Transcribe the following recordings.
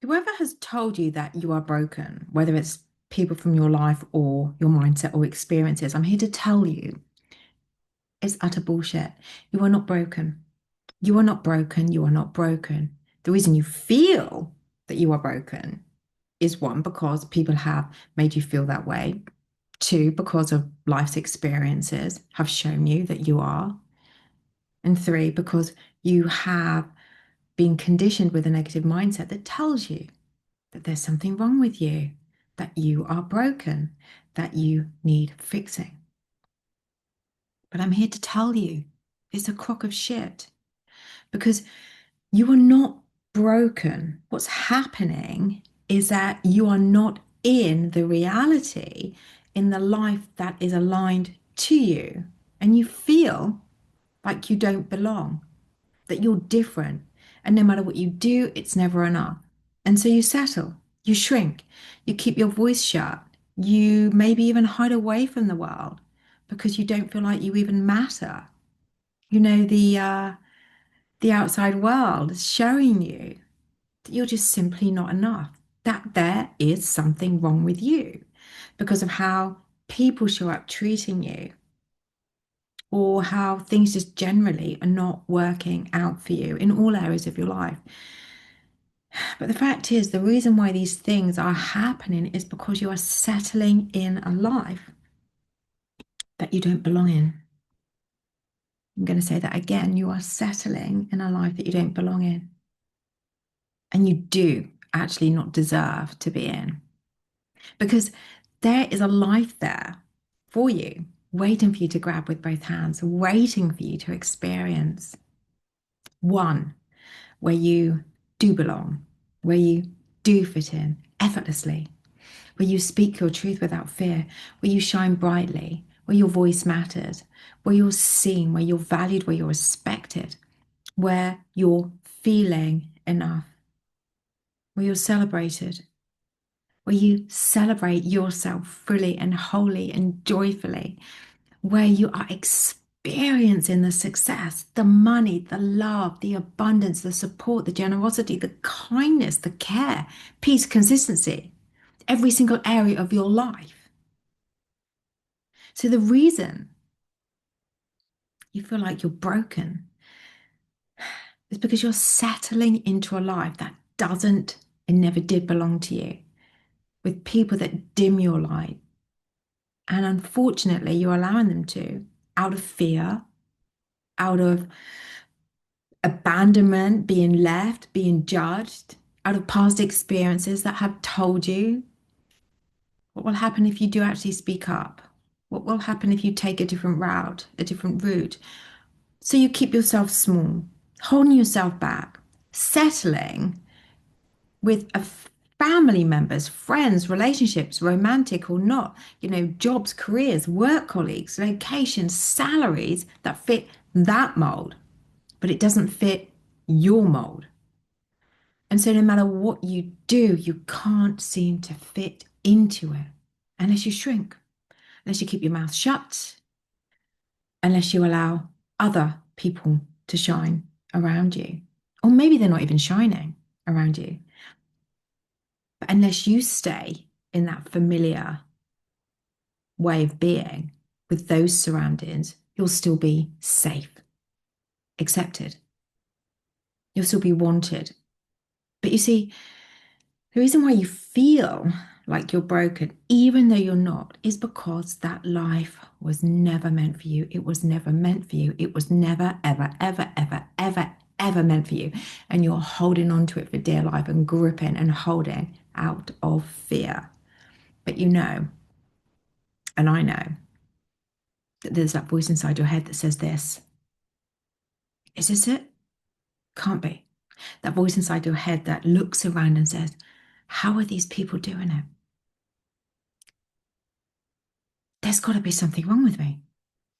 Whoever has told you that you are broken, whether it's people from your life or your mindset or experiences, I'm here to tell you it's utter bullshit. You are not broken. You are not broken. You are not broken. The reason you feel that you are broken is one, because people have made you feel that way. Two, because of life's experiences have shown you that you are. And three, because you have been conditioned with a negative mindset that tells you that there's something wrong with you, that you are broken, that you need fixing. But I'm here to tell you it's a crock of shit, because you are not broken. What's happening is that you are not in the reality, in the life that is aligned to you, and you feel like you don't belong, that you're different. And no matter what you do, it's never enough. And so you settle, you shrink, you keep your voice shut, you maybe even hide away from the world because you don't feel like you even matter. You know, the outside world is showing you that you're just simply not enough, that there is something wrong with you because of how people show up treating you, or how things just generally are not working out for you in all areas of your life. But the fact is, the reason why these things are happening is because you are settling in a life that you don't belong in. I'm going to say that again. You are settling in a life that you don't belong in. And you do actually not deserve to be in. Because there is a life there for you, waiting for you to grab with both hands, waiting for you to experience. One where you do belong, where you do fit in effortlessly, where you speak your truth without fear, where you shine brightly, where your voice matters, where you're seen, where you're valued, where you're respected, where you're feeling enough, where you're celebrated, where you celebrate yourself fully and wholly and joyfully, where you are experiencing the success, the money, the love, the abundance, the support, the generosity, the kindness, the care, peace, consistency, every single area of your life. So the reason you feel like you're broken is because you're settling into a life that doesn't and never did belong to you, with people that dim your light. And unfortunately, you're allowing them to, out of fear, out of abandonment, being left, being judged, out of past experiences that have told you what will happen if you do actually speak up. What will happen if you take a different route, a different route? So you keep yourself small, holding yourself back, settling with a family members, friends, relationships, romantic or not, jobs, careers, work colleagues, locations, salaries that fit that mold, but it doesn't fit your mold. And so no matter what you do, you can't seem to fit into it unless you shrink, unless you keep your mouth shut, unless you allow other people to shine around you. Or maybe they're not even shining around you. But unless you stay in that familiar way of being with those surroundings, you'll still be safe, accepted. You'll still be wanted. But you see, the reason why you feel like you're broken, even though you're not, is because that life was never meant for you. It was never meant for you. It was never, ever, ever, ever, ever, ever meant for you. And you're holding on to it for dear life and gripping and holding out of fear. But you know, and I know, that there's that voice inside your head that says this. Is this it? Can't be. That voice inside your head that looks around and says, how are these people doing it? There's got to be something wrong with me.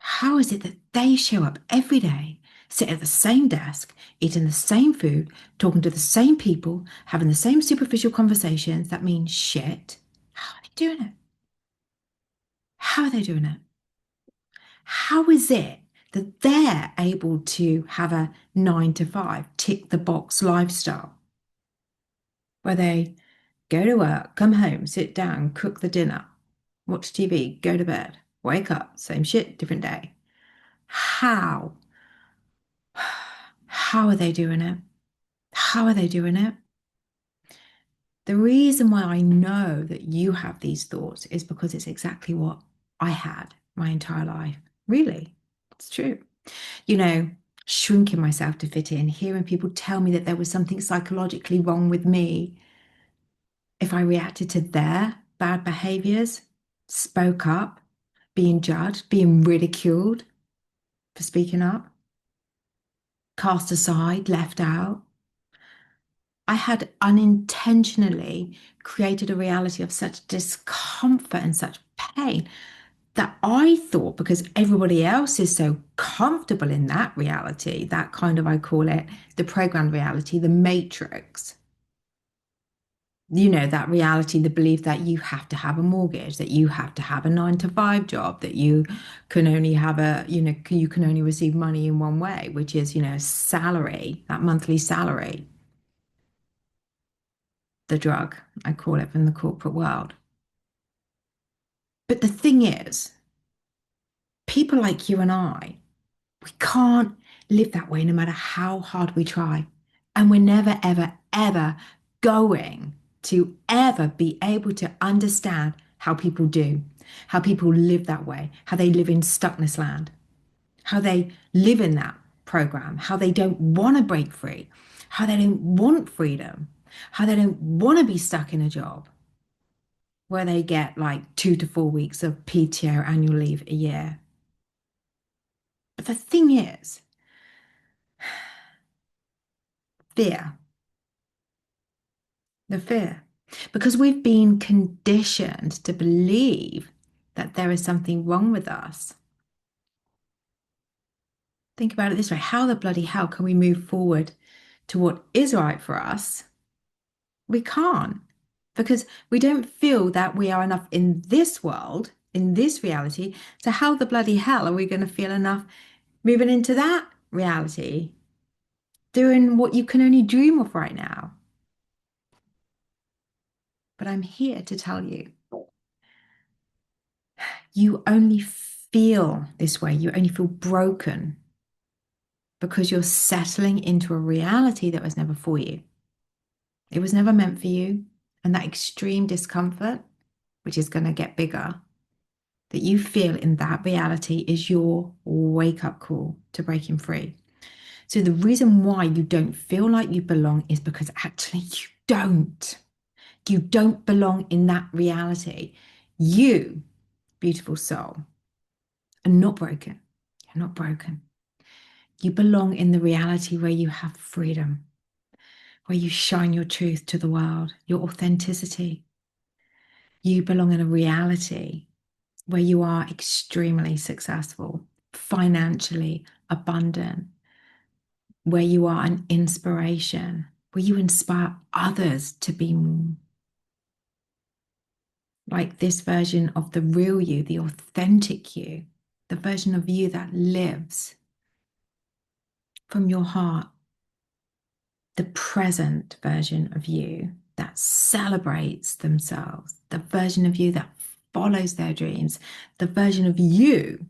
How is it that they show up every day, sit at the same desk, eating the same food, talking to the same people, having the same superficial conversations that mean shit? How are they doing it? How are they doing it? How is it that they're able to have a 9 to 5, tick the box lifestyle where they go to work, come home, sit down, cook the dinner, watch TV, go to bed, wake up, same shit, different day. How? How are they doing it? How are they doing it? The reason why I know that you have these thoughts is because it's exactly what I had my entire life. Really, it's true. You know, shrinking myself to fit in, hearing people tell me that there was something psychologically wrong with me if I reacted to their bad behaviors, spoke up, being judged, being ridiculed for speaking up, cast aside, left out. I had unintentionally created a reality of such discomfort and such pain that I thought because everybody else is so comfortable in that reality, that kind of, I call it the programmed reality, the matrix, that reality, the belief that you have to have a mortgage, that you have to have a 9 to 5 job, that you can only have you can only receive money in one way, which is, salary, that monthly salary, the drug, I call it, from the corporate world. But the thing is, people like you and I, we can't live that way no matter how hard we try. And we're never, ever, ever going to ever be able to understand how people do, how people live that way, how they live in stuckness land, how they live in that program, how they don't want to break free, how they don't want freedom, how they don't want to be stuck in a job where they get like 2 to 4 weeks of PTO annual leave a year. But the thing is, fear, the fear, because we've been conditioned to believe that there is something wrong with us. Think about it this way: how the bloody hell can we move forward to what is right for us? We can't, because we don't feel that we are enough in this world, in this reality. So, how the bloody hell are we going to feel enough moving into that reality, doing what you can only dream of right now? But I'm here to tell you, you only feel this way, you only feel broken because you're settling into a reality that was never for you. It was never meant for you. And that extreme discomfort, which is going to get bigger, that you feel in that reality is your wake up call to breaking free. So the reason why you don't feel like you belong is because actually you don't. You don't belong in that reality. You, beautiful soul, are not broken. You're not broken. You belong in the reality where you have freedom, where you shine your truth to the world, your authenticity. You belong in a reality where you are extremely successful, financially abundant, where you are an inspiration, where you inspire others to be more like this version of the real you, the authentic you, the version of you that lives from your heart, the present version of you that celebrates themselves, the version of you that follows their dreams, the version of you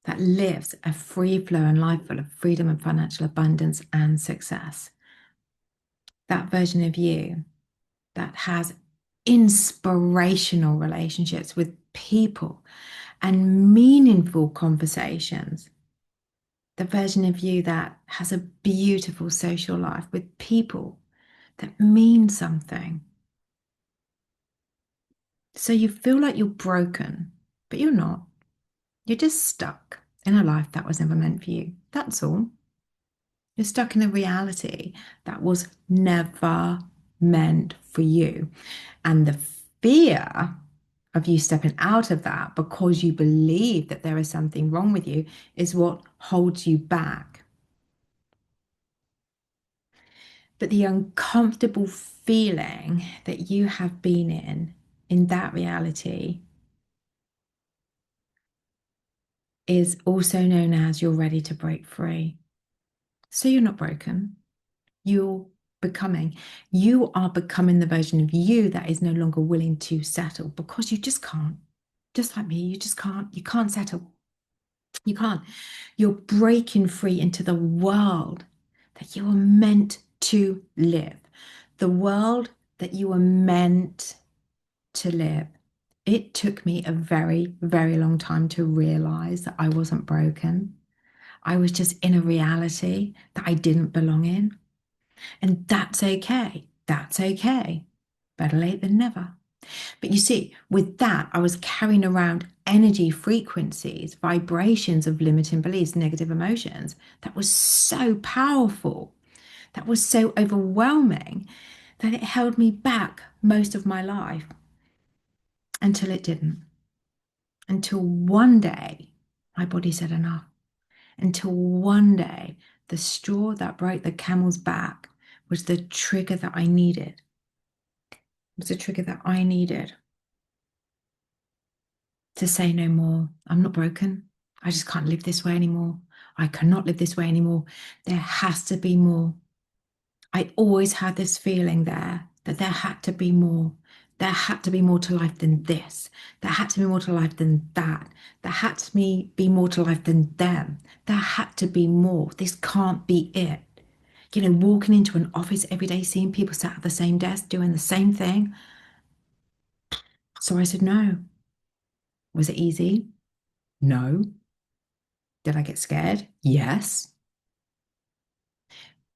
that lives a free flow and life full of freedom and financial abundance and success. That version of you that has inspirational relationships with people and meaningful conversations. The version of you that has a beautiful social life with people that mean something. So you feel like you're broken, but you're not. You're just stuck in a life that was never meant for you. That's all. You're stuck in a reality that was never meant for you. And the fear of you stepping out of that because you believe that there is something wrong with you is what holds you back. But the uncomfortable feeling that you have been in that reality, is also known as you're ready to break free. So you're not broken. You're becoming. You are becoming the version of you that is no longer willing to settle because you just can't. Just like me, you just can't. You can't settle. You can't. You're breaking free into the world that you were meant to live, the world that you were meant to live. It took me a very, very long time to realize that I wasn't broken. I was just in a reality that I didn't belong in. And that's okay. That's okay. Better late than never. But you see, with that, I was carrying around energy frequencies, vibrations of limiting beliefs, negative emotions. That was so powerful. That was so overwhelming that it held me back most of my life until it didn't. Until one day, my body said enough. Until one day, the straw that broke the camel's back was the trigger that I needed. It was the trigger that I needed to say no more. I'm not broken. I just can't live this way anymore. I cannot live this way anymore. There has to be more. I always had this feeling there that there had to be more. There had to be more to life than this. There had to be more to life than that. There had to be more to life than them. There had to be more. This can't be it. You know, walking into an office every day, seeing people sat at the same desk doing the same thing. So I said no. Was it easy? No. Did I get scared? Yes.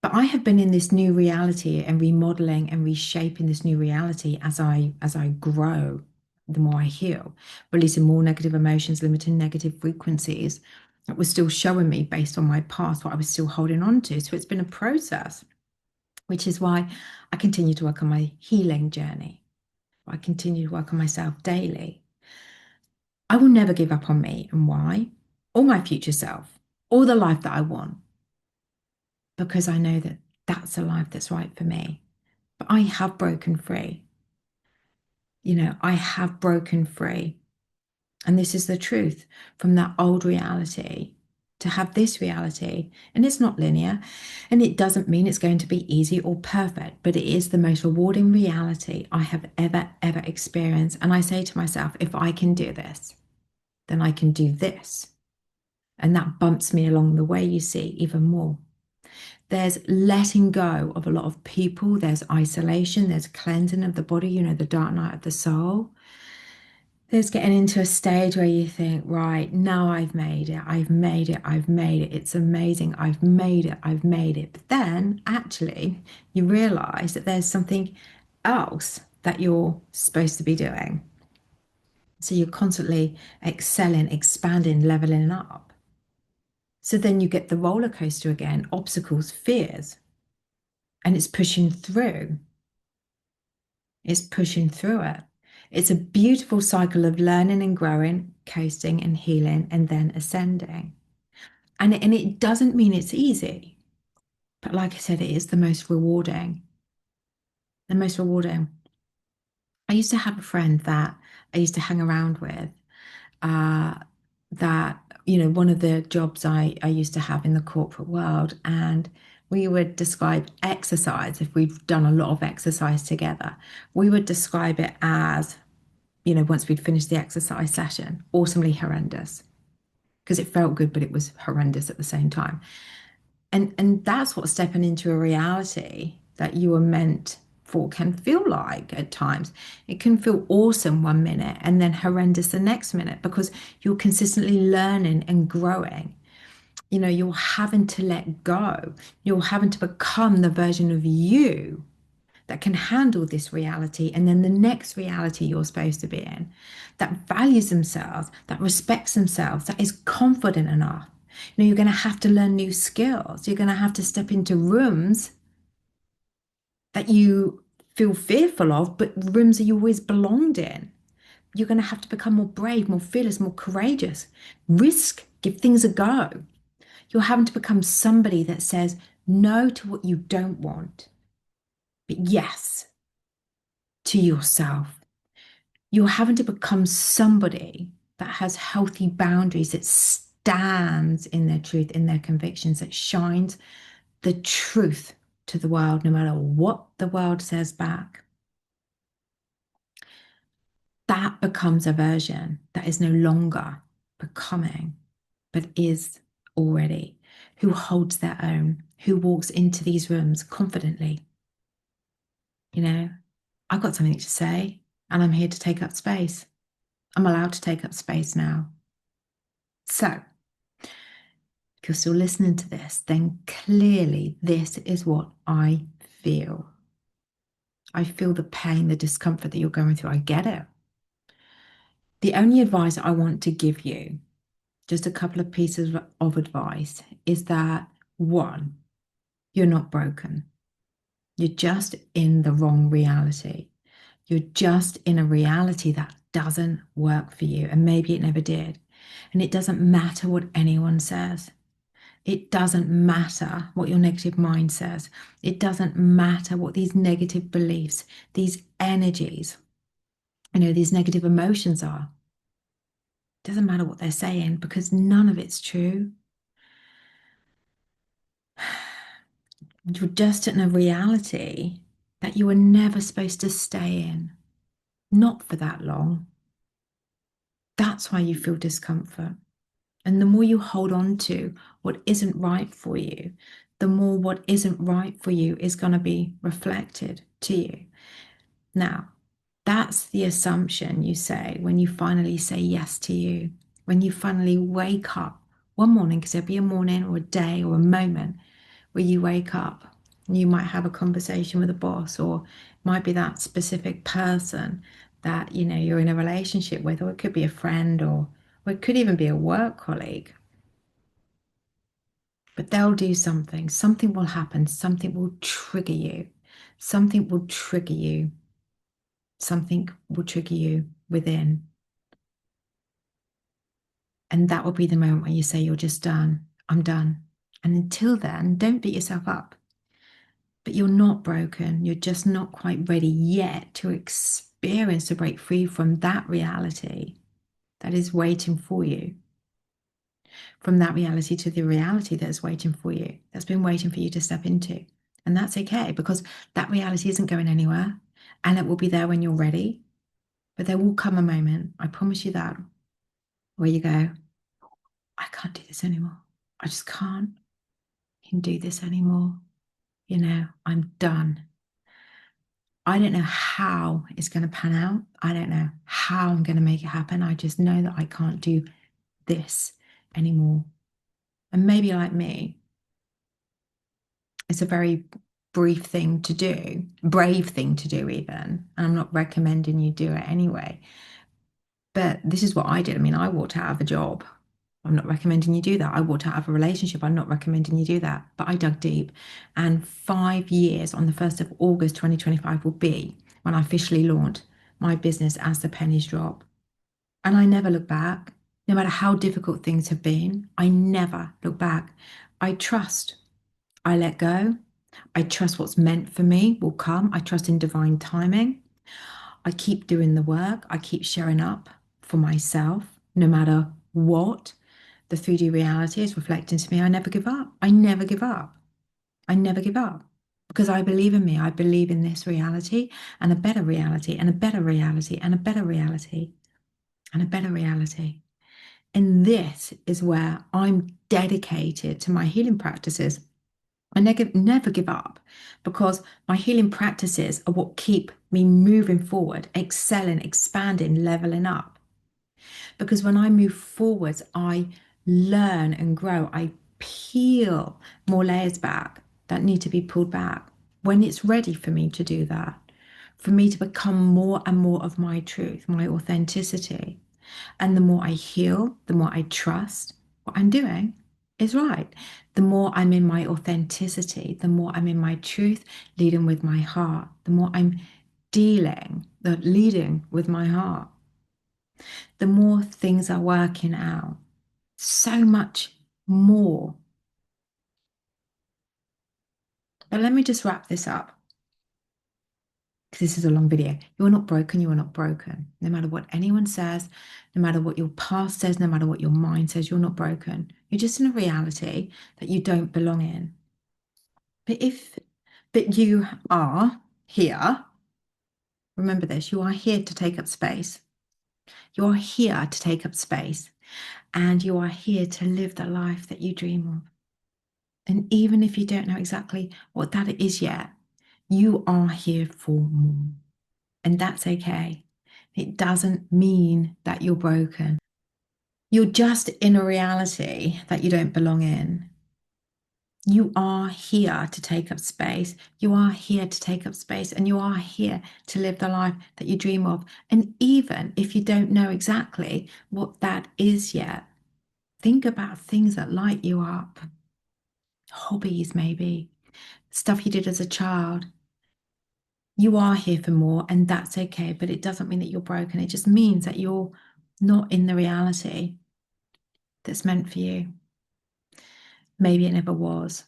But I have been in this new reality and remodeling and reshaping this new reality as I grow, the more I heal, releasing more negative emotions, limiting negative frequencies that was still showing me based on my past, what I was still holding on to. So it's been a process, which is why I continue to work on my healing journey. I continue to work on myself daily. I will never give up on me and why, or my future self, or the life that I want, because I know that that's a life that's right for me. But I have broken free. You know, I have broken free. And this is the truth from that old reality to have this reality. And it's not linear. And it doesn't mean it's going to be easy or perfect, but it is the most rewarding reality I have ever experienced. And I say to myself, if I can do this, then I can do this. And that bumps me along the way, you see, even more. There's letting go of a lot of people. There's isolation. There's cleansing of the body, you know, the dark night of the soul. There's getting into a stage where you think, right, now I've made it. I've made it. I've made it. It's amazing. I've made it. I've made it. But then actually, you realize that there's something else that you're supposed to be doing. So you're constantly excelling, expanding, leveling up. So then you get the roller coaster again, obstacles, fears, and it's pushing through. It's pushing through it. It's a beautiful cycle of learning and growing, coasting and healing, and then ascending. And it doesn't mean it's easy, but like I said, it is the most rewarding. The most rewarding. I used to have a friend that I used to hang around with, uh, that, you know, one of the jobs I used to have in the corporate world, and we would describe exercise, if we've done a lot of exercise together, we would describe it as, you know, once we'd finished the exercise session, awesomely horrendous, because it felt good, but it was horrendous at the same time. And that's what stepping into a reality that you were meant for can feel like at times. It can feel awesome one minute and then horrendous the next minute because you're consistently learning and growing. You know, you're having to let go. You're having to become the version of you that can handle this reality and then the next reality you're supposed to be in, that values themselves, that respects themselves, that is confident enough. You know, you're going to have to learn new skills. You're going to have to step into rooms that you feel fearful of, but rooms that you always belonged in. You're going to have to become more brave, more fearless, more courageous, risk, give things a go. You're having to become somebody that says no to what you don't want, but yes to yourself. You're having to become somebody that has healthy boundaries, that stands in their truth, in their convictions, that shines the truth to the world, no matter what the world says back, that becomes a version that is no longer becoming, but is already, who holds their own, who walks into these rooms confidently. You know, I've got something to say and I'm here to take up space. I'm allowed to take up space now. So, if you're still listening to this, then clearly this is what I feel. I feel the pain, the discomfort that you're going through. I get it. The only advice I want to give you, just a couple of pieces of advice, is that one, you're not broken. You're just in the wrong reality. You're just in a reality that doesn't work for you. And maybe it never did. And it doesn't matter what anyone says. It doesn't matter what your negative mind says. It doesn't matter what these negative beliefs, these energies, these negative emotions are. It doesn't matter what they're saying because none of it's true. You're just in a reality that you were never supposed to stay in, not for that long. That's why you feel discomfort. And the more you hold on to what isn't right for you, the more what isn't right for you is going to be reflected to you. Now, that's the assumption you say when you finally say yes to you, when you finally wake up one morning, because there'll be a morning or a day or a moment where you wake up and you might have a conversation with a boss, or it might be that specific person that you're in a relationship with, or it could be a friend, or it could even be a work colleague. But they'll do something, something will happen, something will trigger you, something will trigger you, something will trigger you within. And that will be the moment when you say, you're just done, I'm done. And until then, don't beat yourself up. But you're not broken. You're just not quite ready yet to experience, to break free from that reality that is waiting for you. From that reality to the reality that is waiting for you, that's been waiting for you to step into. And that's okay, because that reality isn't going anywhere and it will be there when you're ready. But there will come a moment, I promise you that, where you go, I can't do this anymore. I just can't can do this anymore. I'm done. I don't know how it's going to pan out. I don't know how I'm going to make it happen. I just know that I can't do this anymore. And maybe like me, it's a very brief thing to do, brave thing to do even. And I'm not recommending you do it anyway. But this is what I did. I mean, I walked out of a job. I'm not recommending you do that. I walked out of a relationship. I'm not recommending you do that. But I dug deep. And 5 years on the 1st of August 2025 will be when I officially launched my business as the pennies drop. And I never look back. No matter how difficult things have been, I never look back. I trust. I let go. I trust what's meant for me will come. I trust in divine timing. I keep doing the work. I keep showing up for myself, no matter what the 3D reality is reflecting to me. I never give up. I never give up. I never give up because I believe in me. I believe in this reality and a better reality and a better reality and a better reality and a better reality. And this is where I'm dedicated to my healing practices. I never give up because my healing practices are what keep me moving forward, excelling, expanding, leveling up. Because when I move forwards, I learn and grow. I peel more layers back that need to be pulled back when it's ready for me to do that, for me to become more and more of my truth, my authenticity. And the more I heal, the more I trust what I'm doing is right. The more I'm in my authenticity, the more I'm in my truth, leading with my heart, the more I'm leading with my heart, the more things are working out. So much more. But let me just wrap this up because this is a long video. You are not broken. You are not broken. No matter what anyone says, no matter what your past says, no matter what your mind says, you're not broken. You're just in a reality that you don't belong in. But if But you are here. Remember this, you are here to take up space. You are here to take up space, and you are here to live the life that you dream of. And even if you don't know exactly what that is yet, you are here for more. And that's okay. It doesn't mean that you're broken. You're just in a reality that you don't belong in. You are here to take up space. You are here to take up space, and you are here to live the life that you dream of. And even if you don't know exactly what that is yet, think about things that light you up. Hobbies, maybe, stuff you did as a child. You are here for more, and that's okay, but it doesn't mean that you're broken. It just means that you're not in the reality that's meant for you. Maybe it never was.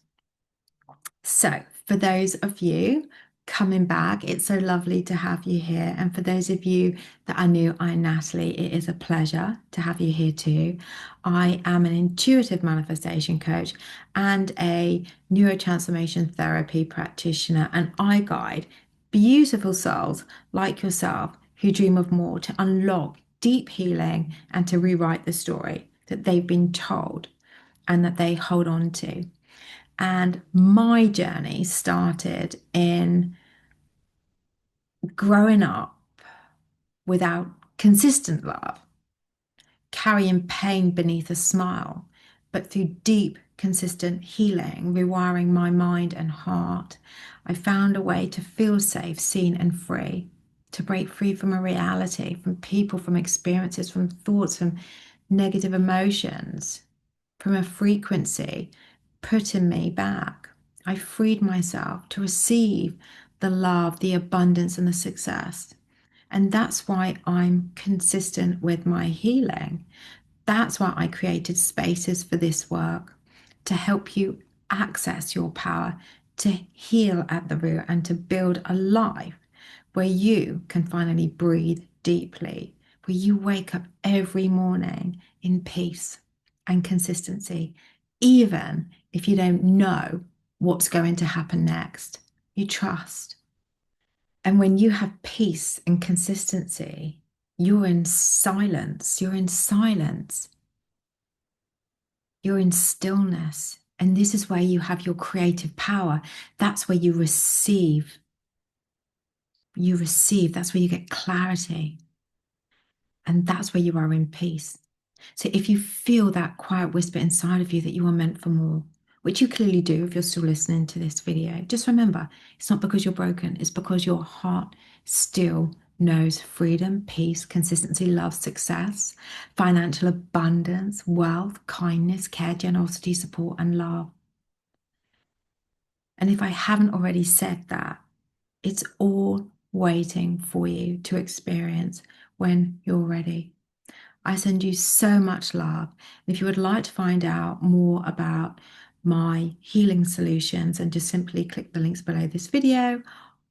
So, for those of you coming back, it's so lovely to have you here. And for those of you that are new, I'm Natalie. It is a pleasure to have you here too. I am an intuitive manifestation coach and a neurotransformation therapy practitioner, and I guide beautiful souls like yourself who dream of more to unlock deep healing and to rewrite the story that they've been told and that they hold on to. And my journey started in growing up without consistent love, carrying pain beneath a smile, but through deep, consistent healing, rewiring my mind and heart, I found a way to feel safe, seen, and free, to break free from a reality, from people, from experiences, from thoughts, from negative emotions, from a frequency putting me back. I freed myself to receive the love, the abundance, and the success. And that's why I'm consistent with my healing. That's why I created spaces for this work to help you access your power, to heal at the root, and to build a life where you can finally breathe deeply, where you wake up every morning in peace and consistency, even if you don't know what's going to happen next. You trust. And when you have peace and consistency, you're in silence. You're in silence. You're in stillness. And this is where you have your creative power. That's where you receive. You receive. That's where you get clarity. And that's where you are in peace. So if you feel that quiet whisper inside of you that you are meant for more, which you clearly do if you're still listening to this video, just remember, it's not because you're broken, it's because your heart still knows freedom, peace, consistency, love, success, financial abundance, wealth, kindness, care, generosity, support, and love. And if I haven't already said that, it's all waiting for you to experience when you're ready. I send you so much love. And if you would like to find out more about my healing solutions, and just simply click the links below this video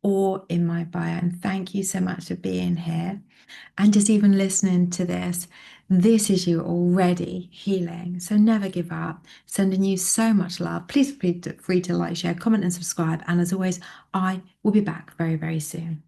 or in my bio. And thank you so much for being here and just even listening to this. This is you already healing. So never give up. Sending you so much love. Please feel free to like, share, comment, and subscribe. And as always, I will be back very, very soon.